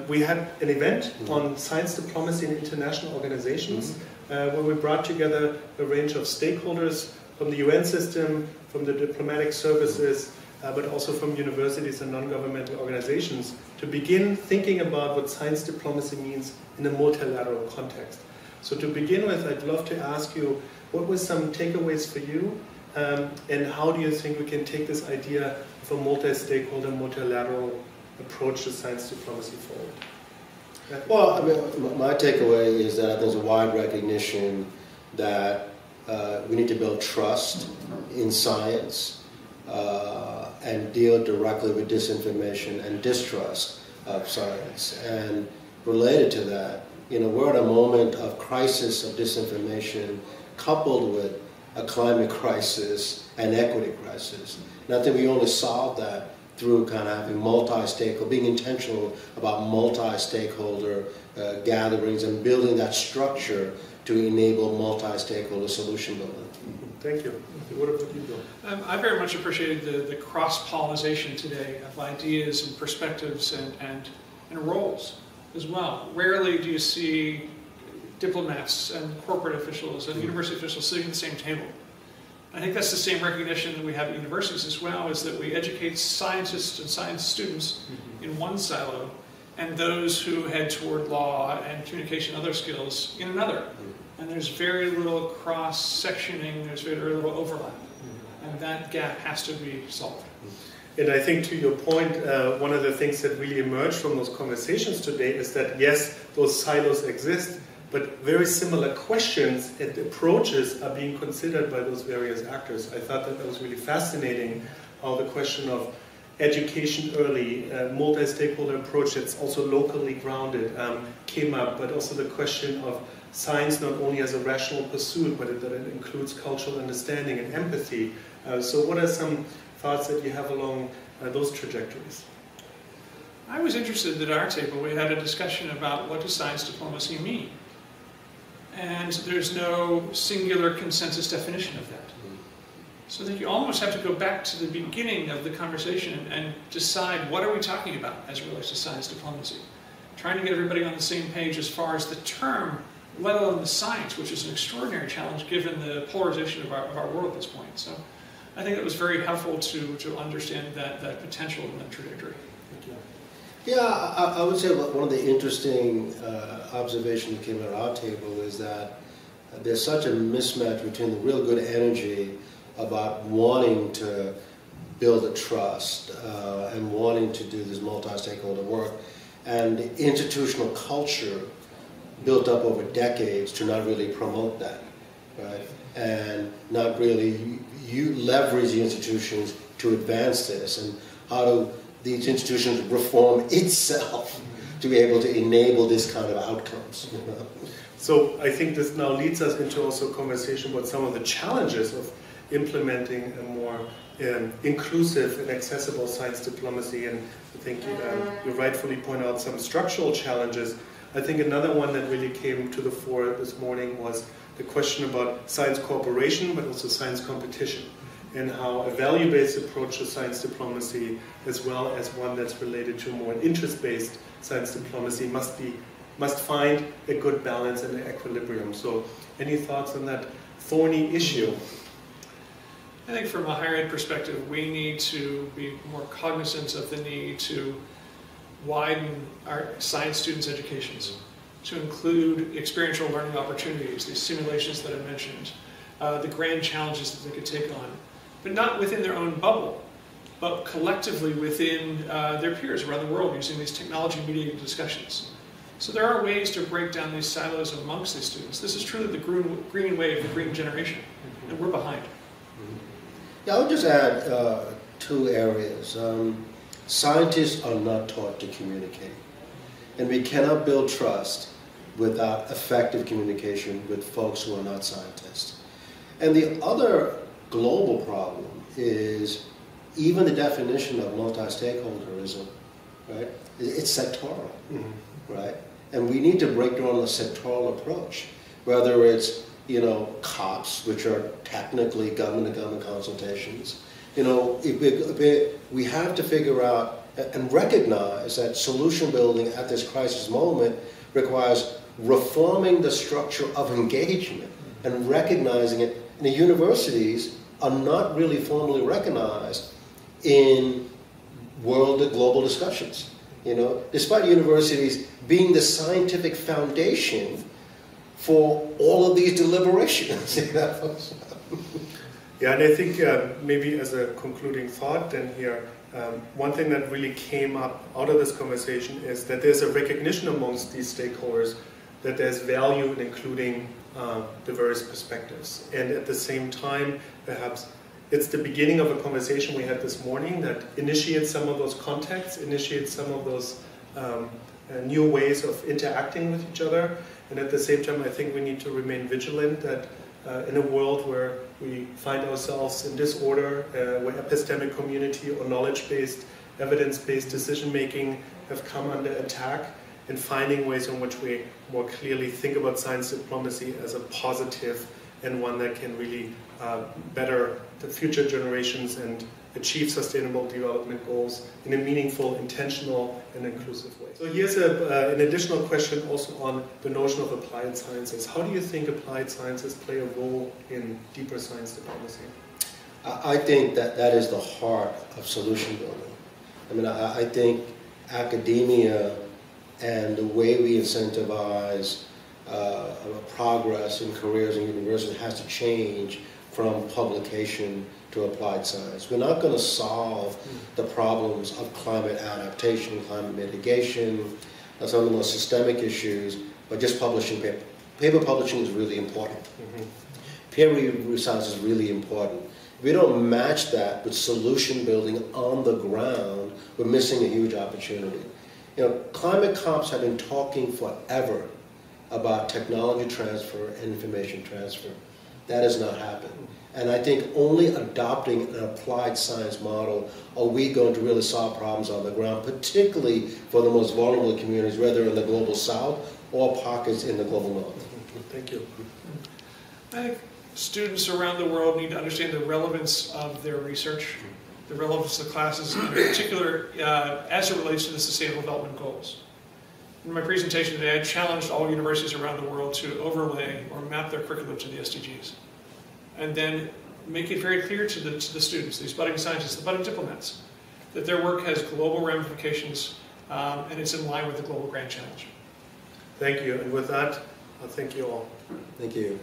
We had an event on science diplomacy in international organizations where we brought together a range of stakeholders from the UN system, from the diplomatic services, but also from universities and non-governmental organizations to begin thinking about what science diplomacy means in a multilateral context. So to begin with, I'd love to ask you, what were some takeaways for you, and how do you think we can take this idea of a multi-stakeholder, multilateral approach to science diplomacy forward? Well, I mean, my takeaway is that there's a wide recognition that we need to build trust in science and deal directly with disinformation and distrust of science. And related to that, we're at a moment of crisis of disinformation coupled with a climate crisis and equity crisis. And I think we only solve that through kind of having multi-stakeholder, being intentional about multi-stakeholder gatherings and building that structure to enable multi-stakeholder solution building. Thank you. What about you, Bill? I very much appreciated the cross-pollination today of ideas and perspectives and roles as well. Rarely do you see diplomats and corporate officials and university officials sitting at the same table. I think that's the same recognition that we have at universities as well, is that we educate scientists and science students in one silo, and those who head toward law and communication and other skills in another. And there's very little cross-sectioning, there's very little overlap. And that gap has to be solved. And I think to your point, one of the things that really emerged from those conversations today is that yes, those silos exist, but very similar questions and approaches are being considered by those various actors. I thought that was really fascinating, how the question of education early, multi-stakeholder approach that's also locally grounded came up, but also the question of science not only as a rational pursuit, but that it includes cultural understanding and empathy. So what are some thoughts that you have along those trajectories? I was interested at our table, we had a discussion about what does science diplomacy mean? And there's no singular consensus definition of that. So that you almost have to go back to the beginning of the conversation and decide what are we talking about as it relates to science diplomacy. Trying to get everybody on the same page as far as the term, let alone the science, which is an extraordinary challenge given the polarization of our world at this point. So I think it was very helpful to understand that potential in that trajectory. Thank you. Yeah, I would say one of the interesting observations that came at our table is that there's such a mismatch between the real good energy about wanting to build a trust and wanting to do this multi-stakeholder work and the institutional culture built up over decades to not really promote that, right? And not really leverage the institutions to advance this, and how do these institutions reform itself to be able to enable this kind of outcomes. So I think this now leads us into also a conversation about some of the challenges of implementing a more inclusive and accessible science diplomacy, and I think you rightfully point out some structural challenges. I think another one that really came to the fore this morning was the question about science cooperation, but also science competition, and how a value-based approach to science diplomacy, as well as one that's related to more interest-based science diplomacy, must find a good balance and an equilibrium. So any thoughts on that thorny issue? I think from a higher ed perspective, we need to be more cognizant of the need to widen our science students' educations, to include experiential learning opportunities, these simulations that I mentioned, the grand challenges that they could take on, but not within their own bubble, but collectively within their peers around the world using these technology-mediated discussions. So there are ways to break down these silos amongst these students. This is truly the green wave, the green generation, and we're behind. Yeah, I would just add two areas. Scientists are not taught to communicate, and we cannot build trust without effective communication with folks who are not scientists. And the other global problem is even the definition of multi-stakeholderism right? It's sectoral, right? And we need to break down the sectoral approach, whether it's, you know, COPs, which are technically government-to-government consultations. You know, we have to figure out and recognize that solution building at this crisis moment requires reforming the structure of engagement and recognizing it. And the universities are not really formally recognized in global discussions. You know, despite universities being the scientific foundation for all of these deliberations. You know? Yeah, and I think maybe as a concluding thought then here, one thing that really came up out of this conversation is that there's a recognition amongst these stakeholders that there's value in including the various perspectives. And at the same time, perhaps it's the beginning of a conversation we had this morning that initiates some of those contacts, initiates some of those new ways of interacting with each other. And at the same time, I think we need to remain vigilant that in a world where we find ourselves in disorder, where epistemic community or knowledge-based, evidence-based decision-making have come under attack, and finding ways in which we more clearly think about science diplomacy as a positive and one that can really better the future generations and achieve sustainable development goals in a meaningful, intentional, and inclusive way. So here's an additional question also on the notion of applied sciences. How do you think applied sciences play a role in deeper science diplomacy? I think that is the heart of solution building. I mean, I think academia and the way we incentivize progress in careers in universities has to change from publication to applied science. We're not going to solve the problems of climate adaptation, climate mitigation, some of the most systemic issues, by just publishing paper. Paper publishing is really important. Peer-reviewed science is really important. If we don't match that with solution building on the ground, we're missing a huge opportunity. You know, climate COPs have been talking forever about technology transfer and information transfer. That has not happened. And I think only adopting an applied science model are we going to really solve problems on the ground, particularly for the most vulnerable communities, whether in the global south or pockets in the global north. Thank you. I think students around the world need to understand the relevance of their research, the relevance of the classes, in particular as it relates to the Sustainable Development Goals. In my presentation today, I challenged all universities around the world to overlay or map their curriculum to the SDGs. And then make it very clear to the students, these budding scientists, the budding diplomats, that their work has global ramifications and it's in line with the Global Grand Challenge. Thank you. And with that, I'll thank you all. Thank you.